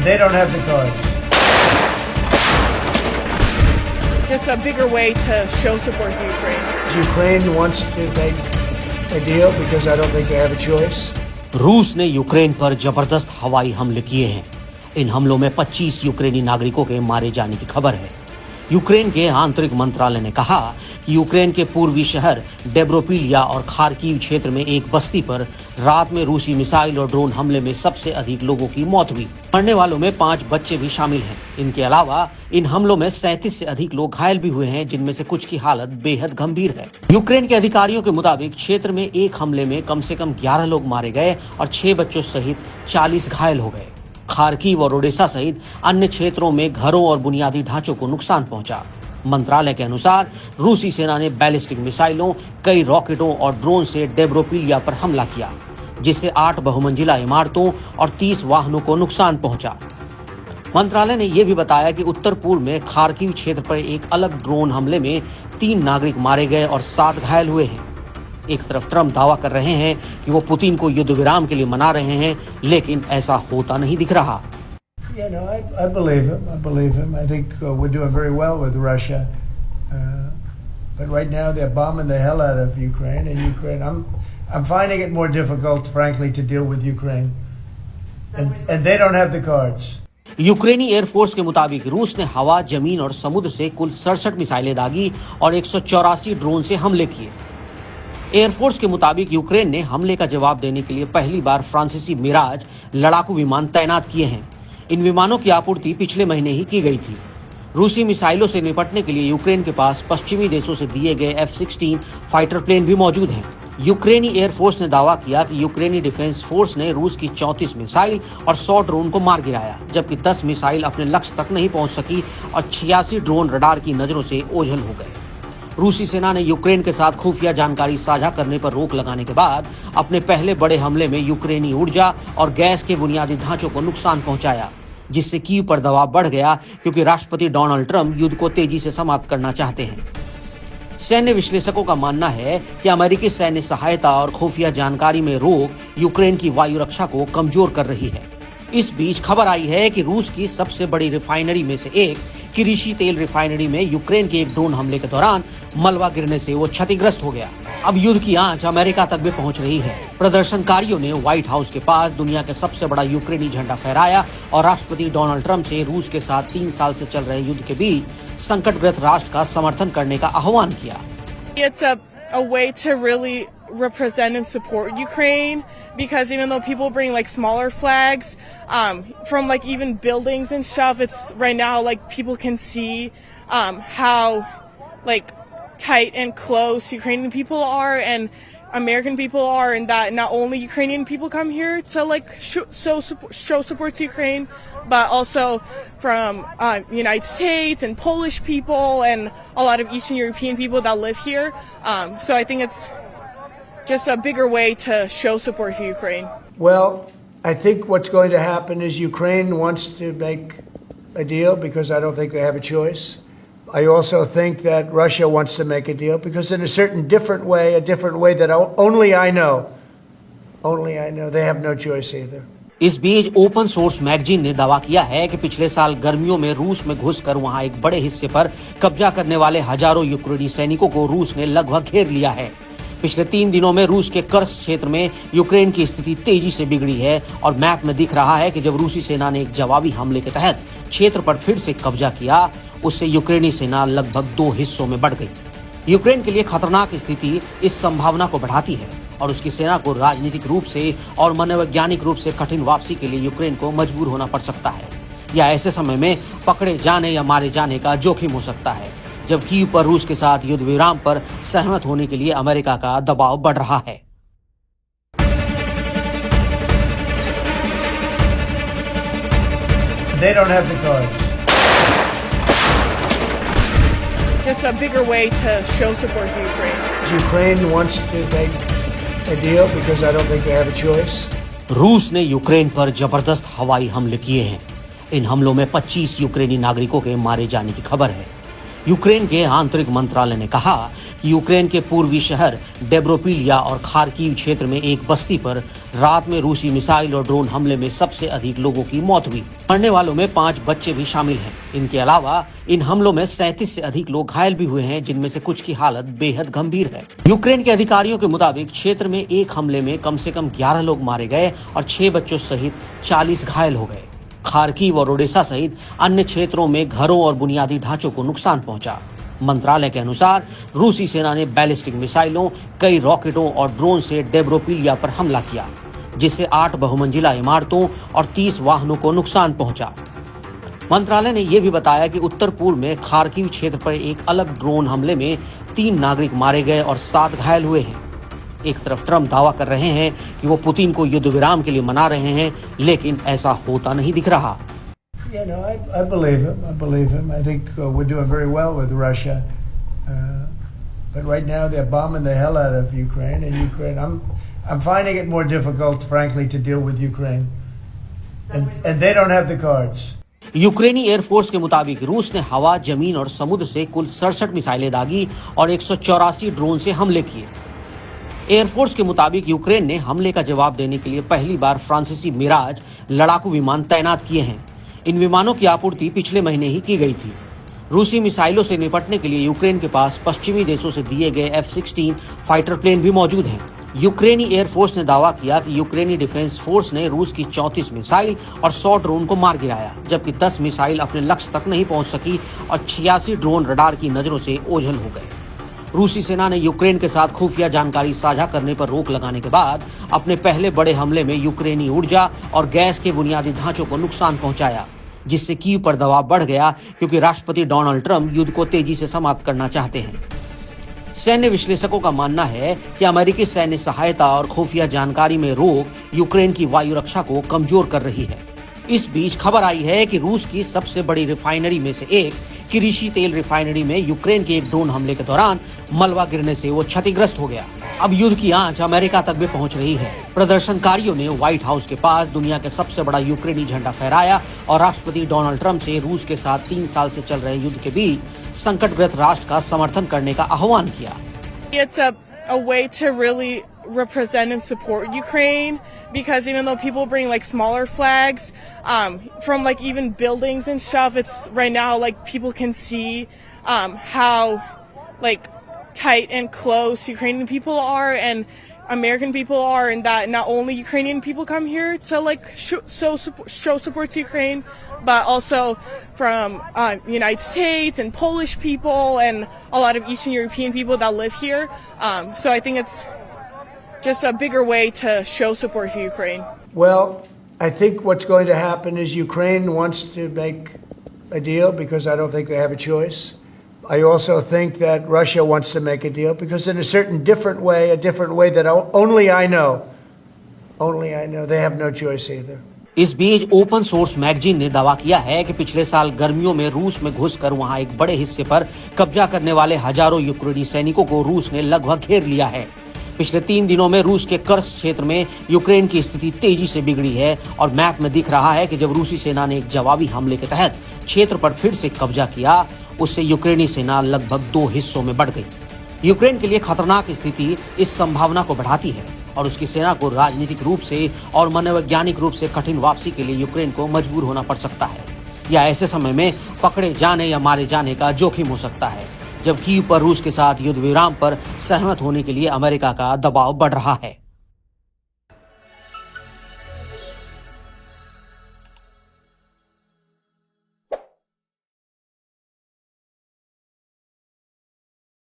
They don't have the cards. Just a bigger way to show support for Ukraine. Ukraine wants to make a deal because I don't think they have a choice. रूस ने Ukraine पर जबरदस्त हवाई हमले किए हैं। इन हमलों में 25 यूक्रेनी नागरिकों के मारे जाने की खबर है। यूक्रेन के आंतरिक मंत्रालय ने कहा कि यूक्रेन के पूर्वी शहर डेब्रोपिलिया और खार्किव क्षेत्र में एक बस्ती पर रात में रूसी मिसाइल और ड्रोन हमले में सबसे अधिक लोगों की मौत हुई। मरने वालों में 5 बच्चे भी शामिल हैं। इनके अलावा इन हमलों में 37 से अधिक लोग घायल भी हुए हैं, जिनमें से कुछ की हालत बेहद गंभीर है। यूक्रेन के अधिकारियों के मुताबिक क्षेत्र में एक हमले में कम से कम 11 लोग मारे गए और 6 बच्चों सहित 40 घायल हो गए। खार्किव और ओडेसा सहित अन्य क्षेत्रों में घरों और बुनियादी ढांचों को नुकसान पहुंचा। मंत्रालय के अनुसार रूसी सेना ने बैलिस्टिक मिसाइलों, कई रॉकेटों और ड्रोन से डेब्रोपिलिया पर हमला किया, जिससे 8 बहुमंजिला इमारतों और 30 वाहनों को नुकसान पहुंचा। मंत्रालय ने यह भी बताया कि उत्तर पूर्व में खार्किव क्षेत्र पर एक अलग ड्रोन हमले में 3 नागरिक मारे गए और 7 घायल हुए हैं। एक तरफ ट्रंप दावा कर रहे हैं कि वो पुतिन को युद्ध विराम के लिए मना रहे हैं, लेकिन ऐसा होता नहीं दिख रहा। You know, I believe him. I believe him. I think we're doing very well with Russia. But right now they're bombing the hell out of Ukraine. And Ukraine, I'm finding it more difficult, frankly, to deal with Ukraine. And they don't have the cards. यूक्रेनी air force के मुताबिक रूस ने हवा, जमीन और समुद्र से कुल 67 मिसाइलें दागी और 184 ड्रोन से हमले किए। एयरफोर्स के मुताबिक यूक्रेन ने हमले का जवाब देने के लिए पहली बार फ्रांसीसी मिराज लड़ाकू विमान तैनात किए हैं। इन विमानों की आपूर्ति पिछले महीने ही की गई थी। रूसी मिसाइलों से निपटने के लिए यूक्रेन के पास पश्चिमी देशों से दिए गए F-16 फाइटर प्लेन भी मौजूद हैं। यूक्रेनी एयरफोर्स ने दावा किया कि यूक्रेनी डिफेंस फोर्स ने रूस की 34 मिसाइल और 100 ड्रोन को मार गिराया, जबकि 10 मिसाइल अपने लक्ष्य तक नहीं पहुंच सकी और 86 ड्रोन रडार की नजरों से ओझल हो गए। रूसी सेना ने यूक्रेन के साथ खुफिया जानकारी साझा करने पर रोक लगाने के बाद अपने पहले बड़े हमले में यूक्रेनी ऊर्जा और गैस के बुनियादी ढांचों को नुकसान पहुंचाया, जिससे कीव पर दबाव बढ़ गया क्योंकि राष्ट्रपति डोनाल्ड ट्रंप युद्ध को तेजी से समाप्त करना चाहते हैं। सैन्य विश्लेषकों का मानना है कि अमेरिकी सैन्य सहायता और खुफिया जानकारी में रोक यूक्रेन की वायु रक्षा को कमजोर कर रही है। इस बीच खबर आई है कि रूस की सबसे बड़ी रिफाइनरी में से एक किरीशी तेल रिफाइनरी में यूक्रेन के एक ड्रोन हमले के दौरान मलबा गिरने से वो क्षतिग्रस्त हो गया। अब युद्ध की आंच अमेरिका तक भी पहुंच रही है। प्रदर्शनकारियों ने व्हाइट हाउस के पास दुनिया के सबसे बड़ा यूक्रेनी झंडा फहराया और राष्ट्रपति डोनाल्ड ट्रंप से रूस के साथ 3 साल से चल रहे युद्ध के बीच संकटग्रस्त राष्ट्र का समर्थन करने का आह्वान किया। It's a way to really represent and support Ukraine, because even though people bring like smaller flags from like even buildings and stuff, it's right now like people can see how like tight and close Ukrainian people are and American people are, and that not only Ukrainian people come here to like show support to Ukraine, but also from United States and Polish people and a lot of Eastern European people that live here. So I think it's just a bigger way to show support for Ukraine. Well, I think what's going to happen is Ukraine wants to make a deal because I don't think they have a choice. I also think that Russia wants to make a deal because in a different way that only I know, they have no choice either. इस बीच open source magazine ने दावा किया है कि पिछले साल गर्मियों में रूस में घुसकर वहां एक बड़े हिस्से पर कब्जा करने वाले हजारों यूक्रेनी सैनिकों को रूस ने लगभग घेर लिया है। पिछले 3 दिनों में रूस के कर्स्क क्षेत्र में यूक्रेन की स्थिति तेजी से बिगड़ी है और मैप में दिख रहा है कि जब रूसी सेना ने एक जवाबी हमले के तहत क्षेत्र पर फिर से कब्जा किया, उससे यूक्रेनी सेना लगभग 2 हिस्सों में बढ़ गई। यूक्रेन के लिए खतरनाक स्थिति इस संभावना को बढ़ाती है और उसकी सेना को राजनीतिक रूप से और मनोवैज्ञानिक रूप से कठिन वापसी के लिए यूक्रेन को मजबूर होना पड़ सकता है, या ऐसे समय में पकड़े जाने या मारे जाने का जोखिम हो सकता है, जब कीव पर रूस के साथ युद्ध विराम पर सहमत होने के लिए अमेरिका का दबाव बढ़ रहा है। They don't have the cards. Just a bigger way to show support for Ukraine. Ukraine wants to make a deal because I don't think they have a choice. रूस ने यूक्रेन पर जबरदस्त हवाई हमले किए हैं। इन हमलों में 25 यूक्रेनी नागरिकों के मारे जाने की खबर है। यूक्रेन के आंतरिक मंत्रालय ने कहा कि यूक्रेन के पूर्वी शहर डेब्रोपिलिया और खार्किव क्षेत्र में एक बस्ती पर रात में रूसी मिसाइल और ड्रोन हमले में सबसे अधिक लोगों की मौत हुई। मरने वालों में 5 बच्चे भी शामिल हैं। इनके अलावा इन हमलों में 37 से अधिक लोग घायल भी हुए हैं, जिनमें से कुछ की हालत बेहद गंभीर है। यूक्रेन के अधिकारियों के मुताबिक क्षेत्र में एक हमले में कम से कम 11 लोग मारे गए और 6 बच्चों सहित 40 घायल हो गए। खार्किव और ओडेसा सहित अन्य क्षेत्रों में घरों और बुनियादी ढांचों को नुकसान पहुंचा। मंत्रालय के अनुसार रूसी सेना ने बैलिस्टिक मिसाइलों, कई रॉकेटों और ड्रोन से डेब्रोपिलिया पर हमला किया, जिससे 8 बहुमंजिला इमारतों और 30 वाहनों को नुकसान पहुंचा। मंत्रालय ने यह भी बताया कि उत्तर पूर्व में खार्किव क्षेत्र पर एक अलग ड्रोन हमले में 3 नागरिक मारे गए और 7 घायल हुए हैं। एक तरफ ट्रम्प दावा कर रहे हैं कि वो पुतिन को युद्ध विराम के लिए मना रहे हैं, लेकिन ऐसा होता नहीं दिख रहा। You know, I believe him. I believe him. I think we're doing very well with Russia. But right now they're bombing the hell out of Ukraine. And Ukraine, I'm finding it more difficult, frankly, to deal with Ukraine. And they don't have the cards. यूक्रेनी air force के मुताबिक रूस ने हवा, जमीन और समुद्र से कुल 67 मिसाइलें दागी और 184 ड्रोन से हमले किए। एयरफोर्स के मुताबिक यूक्रेन ने हमले का जवाब देने के लिए पहली बार फ्रांसीसी मिराज लड़ाकू विमान तैनात किए हैं। इन विमानों की आपूर्ति पिछले महीने ही की गई थी। रूसी मिसाइलों से निपटने के लिए यूक्रेन के पास पश्चिमी देशों से दिए गए F-16 फाइटर प्लेन भी मौजूद हैं। यूक्रेनी एयरफोर्स ने दावा किया कि यूक्रेनी डिफेंस फोर्स ने रूस की 34 मिसाइल और 100 ड्रोन को मार गिराया, जबकि 10 मिसाइल अपने लक्ष्य तक नहीं पहुंच सकी और 86 ड्रोन रडार की नजरों से ओझल हो गए। रूसी सेना ने यूक्रेन के साथ खुफिया जानकारी साझा करने पर रोक लगाने के बाद अपने पहले बड़े हमले में यूक्रेनी ऊर्जा और गैस के बुनियादी ढांचों को नुकसान पहुंचाया, जिससे कीव पर दबाव बढ़ गया क्योंकि राष्ट्रपति डोनाल्ड ट्रंप युद्ध को तेजी से समाप्त करना चाहते हैं। सैन्य विश्लेषकों का मानना है कि अमेरिकी सैन्य सहायता और खुफिया जानकारी में रोक यूक्रेन की वायु रक्षा को कमजोर कर रही है। इस बीच खबर आई है कि रूस की सबसे बड़ी रिफाइनरी में से एक किरीशी तेल रिफाइनरी में यूक्रेन के एक ड्रोन हमले के दौरान मलबा गिरने से वो क्षतिग्रस्त हो गया। अब युद्ध की आंच अमेरिका तक भी पहुंच रही है। प्रदर्शनकारियों ने व्हाइट हाउस के पास दुनिया के सबसे बड़ा यूक्रेनी झंडा फहराया और राष्ट्रपति डोनाल्ड ट्रंप से रूस के साथ 3 साल से चल रहे युद्ध के बीच संकटग्रस्त राष्ट्र का समर्थन करने का आह्वान किया। It's a way to really represent and support Ukraine, because even though people bring like smaller flags from like even buildings and stuff, it's right now like people can see how like tight and close Ukrainian people are and American people are, and that not only Ukrainian people come here to like show support to Ukraine, but also from United States and Polish people and a lot of Eastern European people that live here. So I think it's just a bigger way to show support for Ukraine. Well, I think what's going to happen is Ukraine wants to make a deal because I don't think they have a choice. I also think that Russia wants to make a deal because in a certain different way that only I know, they have no choice either. इस बीच open source magazine ने दावा किया है कि पिछले साल गर्मियों में रूस में घुसकर वहां एक बड़े हिस्से पर कब्जा करने वाले हजारों यूक्रेनी सैनिकों को रूस ने लगभग घेर लिया है। पिछले 3 दिनों में रूस के कर्स्क क्षेत्र में यूक्रेन की स्थिति तेजी से बिगड़ी है और मैप में दिख रहा है कि जब रूसी सेना ने एक जवाबी हमले के तहत क्षेत्र पर फिर से कब्जा किया, उससे यूक्रेनी सेना लगभग 2 हिस्सों में बढ़ गई। यूक्रेन के लिए खतरनाक स्थिति इस संभावना को बढ़ाती है और उसकी सेना को राजनीतिक रूप से और मनोवैज्ञानिक रूप से कठिन वापसी के लिए यूक्रेन को मजबूर होना पड़ सकता है, या ऐसे समय में पकड़े जाने या मारे जाने का जोखिम हो सकता है, जब कीव पर रूस के साथ युद्ध विराम पर सहमत होने के लिए अमेरिका का दबाव बढ़ रहा है।